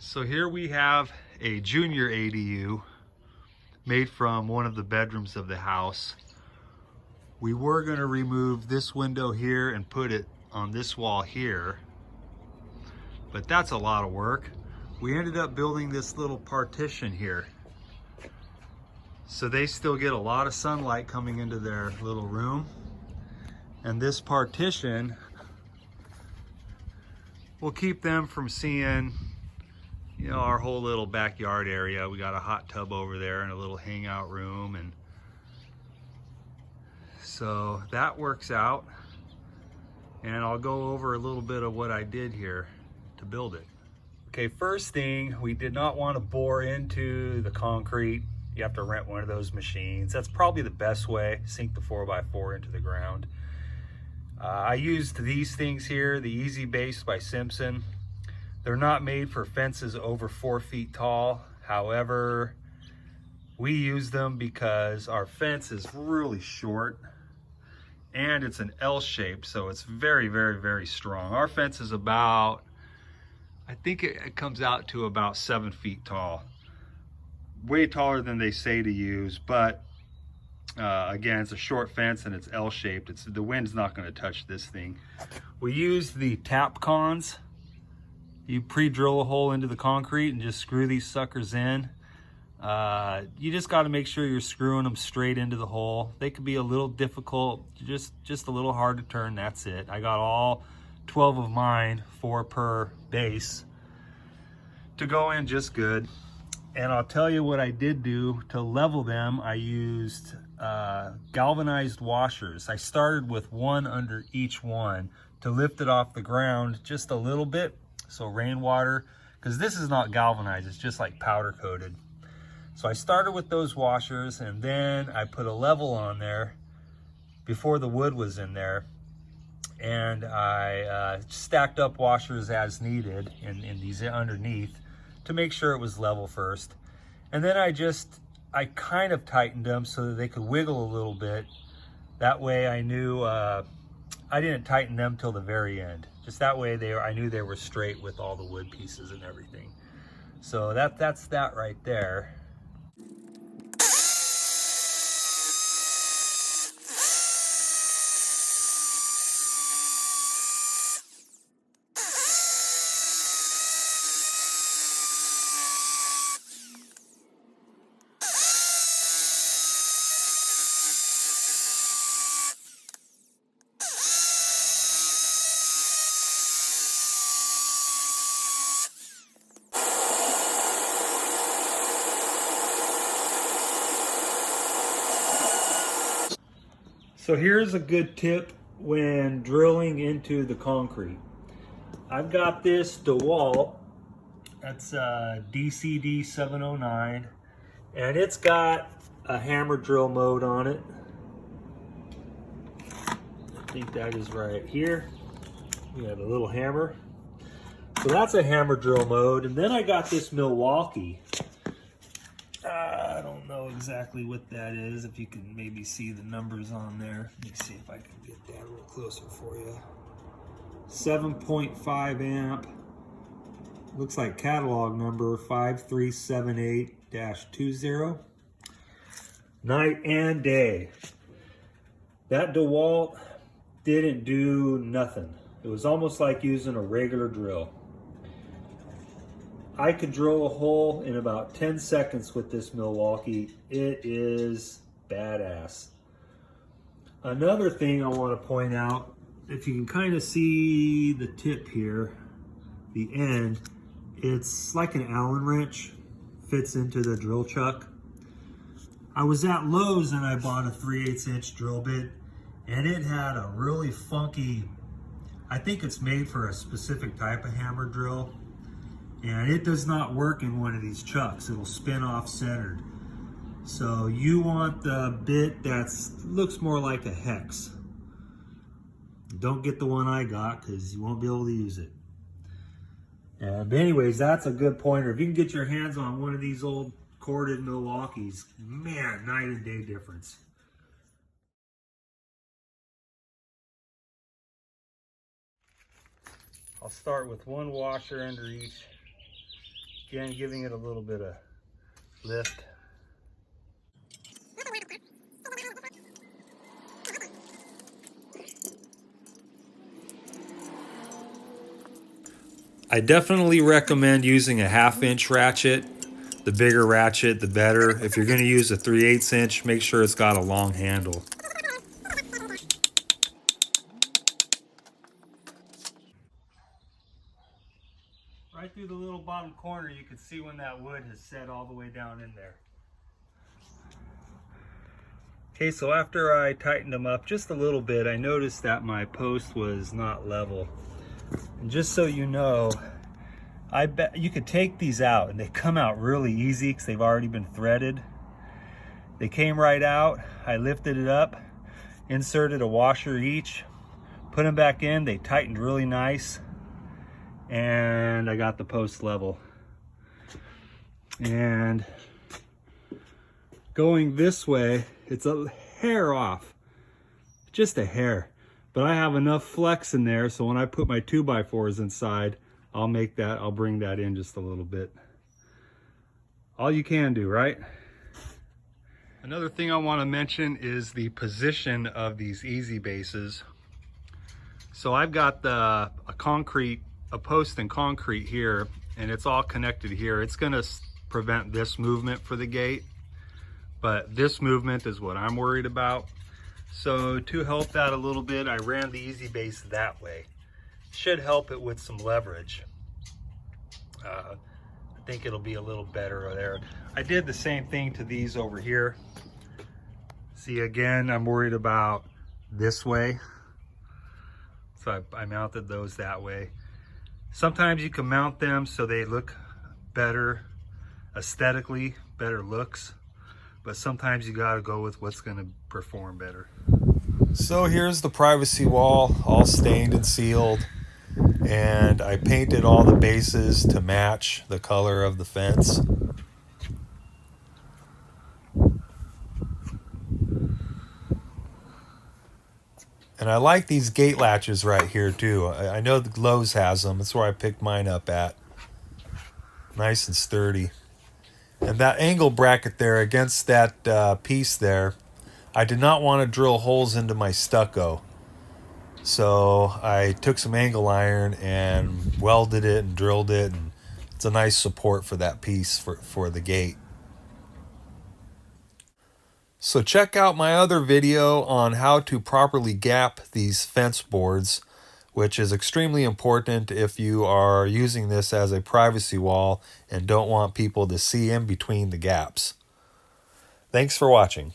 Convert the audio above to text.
So here we have a junior ADU made from one of the bedrooms of the house. We were going to remove this window here and put it on this wall here, but that's a lot of work. We ended up building this little partition here, so they still get a lot of sunlight coming into their little room. And this partition will keep them from seeing, you know, our whole little backyard area. We got a hot tub over there and a little hangout room, and so that works out. And I'll go over a little bit of what I did here to build it. Okay, first thing, we did not want to bore into the concrete. You have to rent one of those machines. That's probably the best way, sink the 4x4 into the ground. I used these things here, the EZ Base by Simpson. They're not made for fences over 4 feet tall. However, we use them because our fence is really short and it's an L shape, so it's very, very, very strong. Our fence is about, I think it comes out to about 7 feet tall. Way taller than they say to use, but again, it's a short fence and it's L shaped. The wind's not going to touch this thing. We use the tap cons. You pre-drill a hole into the concrete and just screw these suckers in. You just got to make sure you're screwing them straight into the hole. They could be a little difficult, just a little hard to turn. That's it. I got all 12 of mine, 4 per base, to go in just good. And I'll tell you what I did do to level them. I used galvanized washers. I started with one under each one to lift it off the ground just a little bit, so rainwater, because this is not galvanized, it's just like powder coated. So I started with those washers, and then I put a level on there before the wood was in there, and I stacked up washers as needed in these underneath to make sure it was level first. And then I kind of tightened them so that they could wiggle a little bit. That way I knew I didn't tighten them till the very end. Just that way I knew they were straight with all the wood pieces and everything. So that's that right there. So here's a good tip when drilling into the concrete. I've got this DeWalt, that's DCD 709, and it's got a hammer drill mode on it. I think that is right here. We have a little hammer. So that's a hammer drill mode. And then I got this Milwaukee. I don't know exactly what that is. If you can maybe see the numbers on there. Let me see if I can get that a little closer for you. 7.5 amp. Looks like catalog number 5378-20. Night and day. That DeWalt didn't do nothing. It was almost like using a regular drill. I could drill a hole in about 10 seconds with this Milwaukee. It is badass. Another thing I want to point out, if you can kind of see the tip here, the end, it's like an Allen wrench, fits into the drill chuck. I was at Lowe's and I bought a 3/8 inch drill bit, and it had a really funky, I think it's made for a specific type of hammer drill. And it does not work in one of these chucks. It'll spin off centered. So you want the bit that looks more like a hex. Don't get the one I got because you won't be able to use it. But anyways, that's a good pointer. If you can get your hands on one of these old corded Milwaukees, man, night and day difference. I'll start with one washer under each Again, giving it a little bit of lift. I definitely recommend using a 1/2 inch ratchet. The bigger ratchet, the better. If you're going to use a 3/8 inch, make sure it's got a long handle. Right through the little bottom corner, you can see when that wood has set all the way down in there. Okay, so after I tightened them up just a little bit, I noticed that my post was not level. And just so you know, I bet you could take these out and they come out really easy because they've already been threaded. They came right out. I lifted it up, inserted a washer each, put them back in. They tightened really nice, and I got the post level. And going this way, it's a hair off, just a hair. But I have enough flex in there, so when I put my 2x4s inside, I'll bring that in just a little bit. All you can do, right? Another thing I want to mention is the position of these EZ bases. So I've got a post and concrete here, and it's all connected here. It's going to prevent this movement for the gate, but this movement is what I'm worried about. So to help that a little bit, I ran the EZ base that way. Should help it with some leverage. I think it'll be a little better there. I did the same thing to these over here. See, again, I'm worried about this way. So I mounted those that way. Sometimes you can mount them so they look better aesthetically, better looks, but sometimes you got to go with what's going to perform better. So here's the privacy wall, all stained and sealed, and I painted all the bases to match the color of the fence. And I like these gate latches right here too. I know the Lowe's has them. That's where I picked mine up at. Nice and sturdy. And that angle bracket there against that piece there, I did not want to drill holes into my stucco. So I took some angle iron and welded it and drilled it. And it's a nice support for that piece for the gate. So check out my other video on how to properly gap these fence boards, which is extremely important if you are using this as a privacy wall and don't want people to see in between the gaps. Thanks for watching.